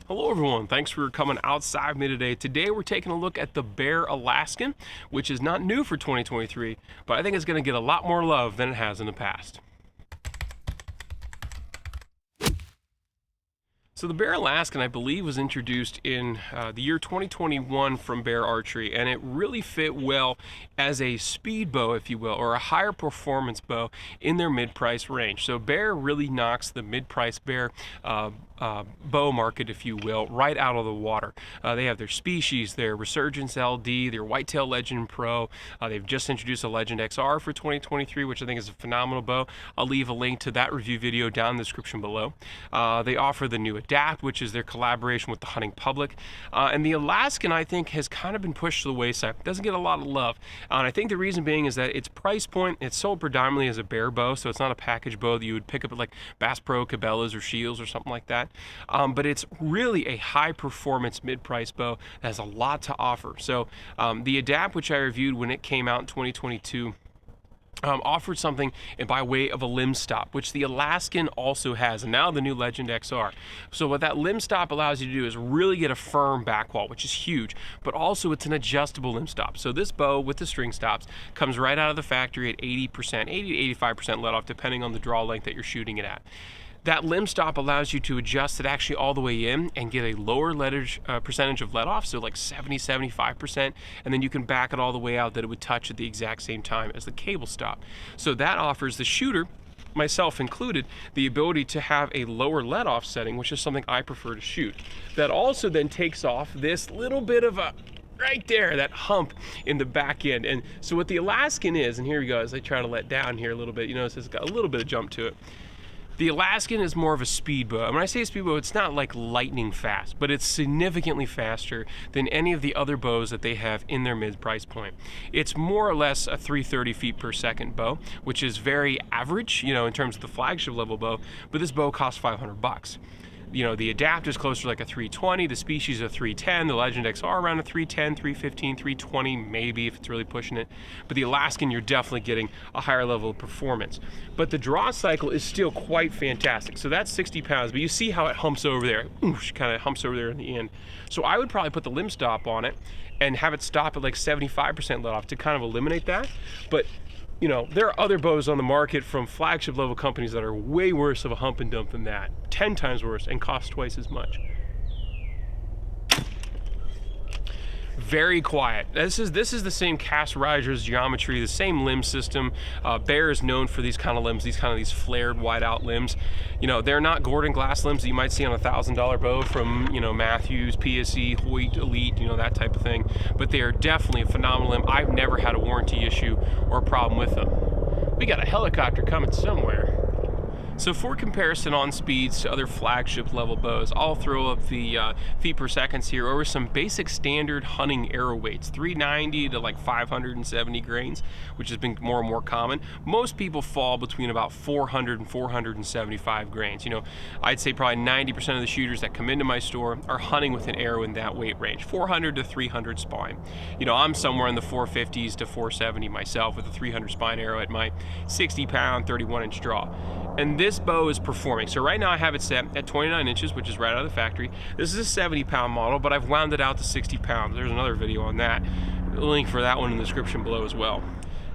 Hello everyone, thanks for coming outside with me today. Today we're taking a look at the Bear Alaskan, which is not new for 2023, but I think it's going to get a lot more love than it has in the past. So the Bear Alaskan, I believe, was introduced in the year 2021 from Bear Archery, and it really fit well as a speed bow, if you will, or a higher performance bow in their mid-price range. So Bear really knocks the mid-price Bear bow market, if you will, right out of the water. They have their Species, their Resurgence LD, their Whitetail Legend Pro. They've just introduced a Legend XR for 2023, which I think is a phenomenal bow. I'll leave a link to that review video down in the description below. They offer the new Adapt, which is their collaboration with the hunting public. And the Alaskan, I think, has kind of been pushed to the wayside. It doesn't get a lot of love. And I think the reason being is that its price point, it's sold predominantly as a bear bow, so it's not a package bow that you would pick up at like Bass Pro, Cabela's, or Shields or something like that. But it's really a high performance mid-price bow that has a lot to offer. So the Adapt, which I reviewed when it came out in 2022, offered something by way of a limb stop, which the Alaskan also has, and now the new Legend XR. So what that limb stop allows you to do is really get a firm back wall, which is huge, but also it's an adjustable limb stop. So this bow with the string stops comes right out of the factory at 80%, 80 to 85% let off, depending on the draw length that you're shooting it at. That limb stop allows you to adjust it actually all the way in and get a lower percentage of let off, so like 70-75%, and then you can back it all the way out that it would touch at the exact same time as the cable stop. So that offers the shooter, myself included, the ability to have a lower let off setting, which is something I prefer to shoot. That also then takes off this little bit of a right there, that hump in the back end. And so what the Alaskan is, and here we go as I try to let down here a little bit, you notice it's got a little bit of jump to it. The Alaskan is more of a speed bow. And when I say speed bow, it's not like lightning fast, but it's significantly faster than any of the other bows that they have in their mid-price point. It's more or less a 330 feet per second bow, which is very average, you know, in terms of the flagship level bow, but this bow costs $500. You know, the Adapt is closer to like a 320, the Species a 310, the Legend XR around a 310, 315, 320, maybe if it's really pushing it. But the Alaskan, you're definitely getting a higher level of performance. But the draw cycle is still quite fantastic. So that's 60 pounds, but you see how it humps over there. Oosh, kind of humps over there in the end. So I would probably put the limb stop on it and have it stop at like 75% let off to kind of eliminate that. But you know, there are other bows on the market from flagship level companies that are way worse of a hump and dump than that, 10 times worse, and cost twice as much. Very quiet. This is the same cast risers geometry, the same limb system. Bear is known for these kind of limbs, these flared, wide out limbs. You know, they're not Gordon glass limbs that you might see on a $1,000 bow from, you know, Matthews, PSE, Hoyt, Elite, you know, that type of thing. But they are definitely a phenomenal limb. I've never had a warranty issue or a problem with them. We got a helicopter coming somewhere. So for comparison on speeds to other flagship level bows, I'll throw up the feet per seconds here over some basic standard hunting arrow weights, 390 to like 570 grains, which has been more and more common. Most people fall between about 400 and 475 grains. You know, I'd say probably 90% of the shooters that come into my store are hunting with an arrow in that weight range, 400 to 300 spine. You know, I'm somewhere in the 450s to 470 myself with a 300 spine arrow at my 60 pound, 31 inch draw. And this bow is performing. So right now I have it set at 29 inches, which is right out of the factory. This is a 70 pound model, but I've wound it out to 60 pounds. There's another video on that. Link for that one in the description below as well.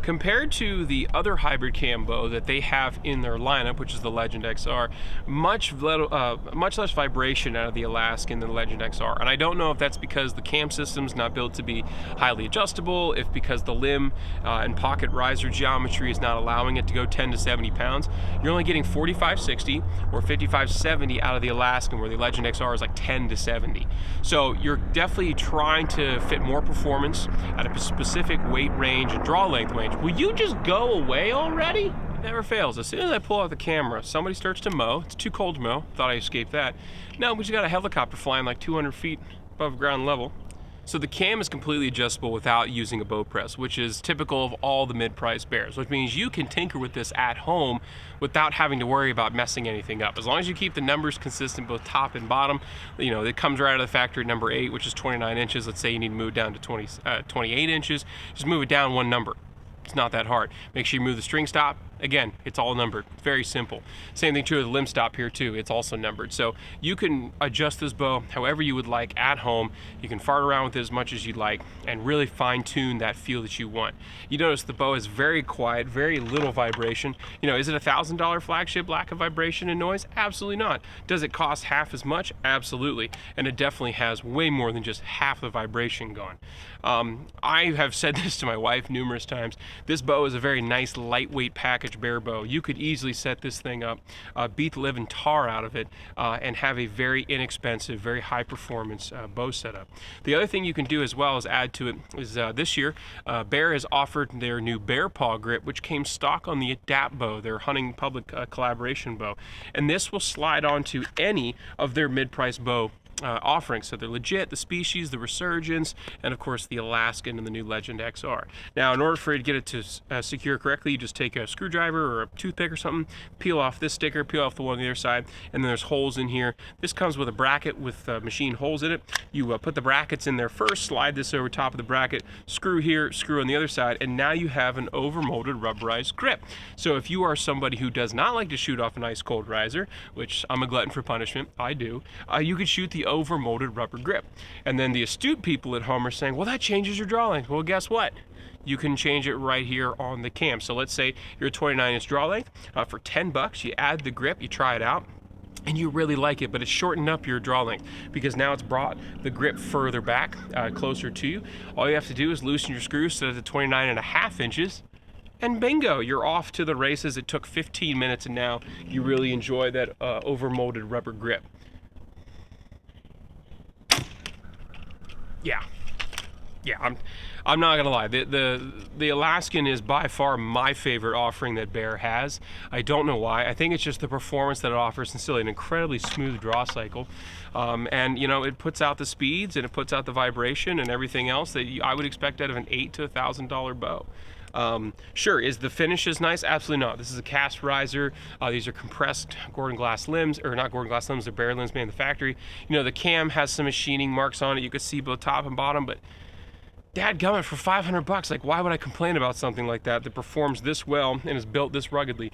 Compared to the other hybrid cam bow that they have in their lineup, which is the Legend XR, much less vibration out of the Alaskan than the Legend XR. And I don't know if that's because the cam system's not built to be highly adjustable, if because the limb and pocket riser geometry is not allowing it to go 10 to 70 pounds. You're only getting 45-60 or 55-70 out of the Alaskan, where the Legend XR is like 10 to 70. So you're definitely trying to fit more performance at a specific weight range and draw length range. Will you just go away already? It never fails. As soon as I pull out the camera, somebody starts to mow. It's too cold to mow. Thought I escaped that. No, we just got a helicopter flying like 200 feet above ground level. So the cam is completely adjustable without using a bow press, which is typical of all the mid-price bears, which means you can tinker with this at home without having to worry about messing anything up. As long as you keep the numbers consistent both top and bottom, you know, it comes right out of the factory at number 8, which is 29 inches. Let's say you need to move it down to 28 inches. Just move it down one number. It's not that hard. Make sure you move the string stop Again, it's all numbered. Very simple. Same thing true with the limb stop here too. It's also numbered. So you can adjust this bow however you would like at home. You can fart around with it as much as you'd like and really fine tune that feel that you want. You notice the bow is very quiet, very little vibration. You know, is it a $1,000 flagship, lack of vibration and noise? Absolutely not. Does it cost half as much? Absolutely. And it definitely has way more than just half the vibration gone. I have said this to my wife numerous times. This bow is a very nice lightweight package Bear bow. You could easily set this thing up, beat the living tar out of it, and have a very inexpensive, very high performance bow setup. The other thing you can do as well as add to it is this year Bear has offered their new Bear Paw grip, which came stock on the Adapt bow, their hunting public collaboration bow, and this will slide onto any of their mid-price bow offerings. So they're legit, the Species, the Resurgence, and of course the Alaskan and the new Legend XR. Now, in order for you to get it to secure correctly, you just take a screwdriver or a toothpick or something, peel off this sticker, peel off the one on the other side, and then there's holes in here. This comes with a bracket with machine holes in it. You put the brackets in there first, slide this over top of the bracket, screw here, screw on the other side, and now you have an overmolded rubberized grip. So if you are somebody who does not like to shoot off an ice cold riser, which I'm a glutton for punishment, I do, you could shoot the overmolded rubber grip. And then the astute people at home are saying, well, that changes your draw length. Well, guess what? You can change it right here on the cam. So let's say you're a 29-inch draw length. For $10, you add the grip, you try it out, and you really like it, but it's shortened up your draw length because now it's brought the grip further back, closer to you. All you have to do is loosen your screws to the 29.5 inches, and bingo, you're off to the races. It took 15 minutes, and now you really enjoy that overmolded rubber grip. Yeah, I'm not gonna lie. The Alaskan is by far my favorite offering that Bear has. I don't know why. I think it's just the performance that it offers, and still an incredibly smooth draw cycle. And you know, it puts out the speeds and it puts out the vibration and everything else that I would expect out of an $8,000 to $1,000 bow. Sure, is the finish as nice? Absolutely not. This is a cast riser. These are compressed Gordon glass limbs, or not Gordon glass limbs, they're Bear limbs made in the factory. You know, the cam has some machining marks on it. You can see both top and bottom, but dadgummit, for $500, like, why would I complain about something like that that performs this well and is built this ruggedly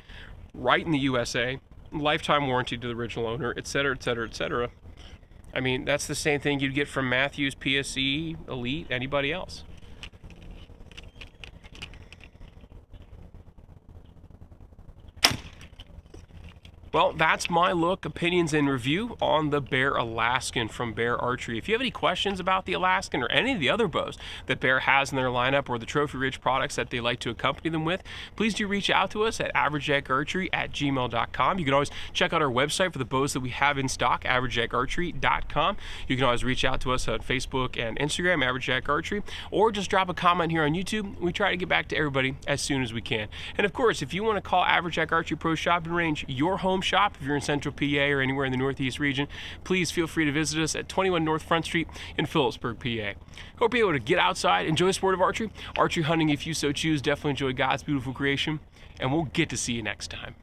right in the USA, lifetime warranty to the original owner, etc., etc., etc. I mean, that's the same thing you'd get from Matthews, PSE, Elite, anybody else. Well, that's my look, opinions, and review on the Bear Alaskan from Bear Archery. If you have any questions about the Alaskan or any of the other bows that Bear has in their lineup or the Trophy Ridge products that they like to accompany them with, please do reach out to us at averagejackarchery@gmail.com. You can always check out our website for the bows that we have in stock, averagejackarchery.com. You can always reach out to us on Facebook and Instagram, Average Jack Archery, or just drop a comment here on YouTube. We try to get back to everybody as soon as we can. And of course, if you want to call Average Jack Archery Pro Shopping Range your home shop, if you're in Central PA or anywhere in the Northeast region, please feel free to visit us at 21 North Front Street in Phillipsburg, PA. Hope you're able to get outside, enjoy the sport of archery hunting if you so choose. Definitely enjoy God's beautiful creation, and we'll get to see you next time.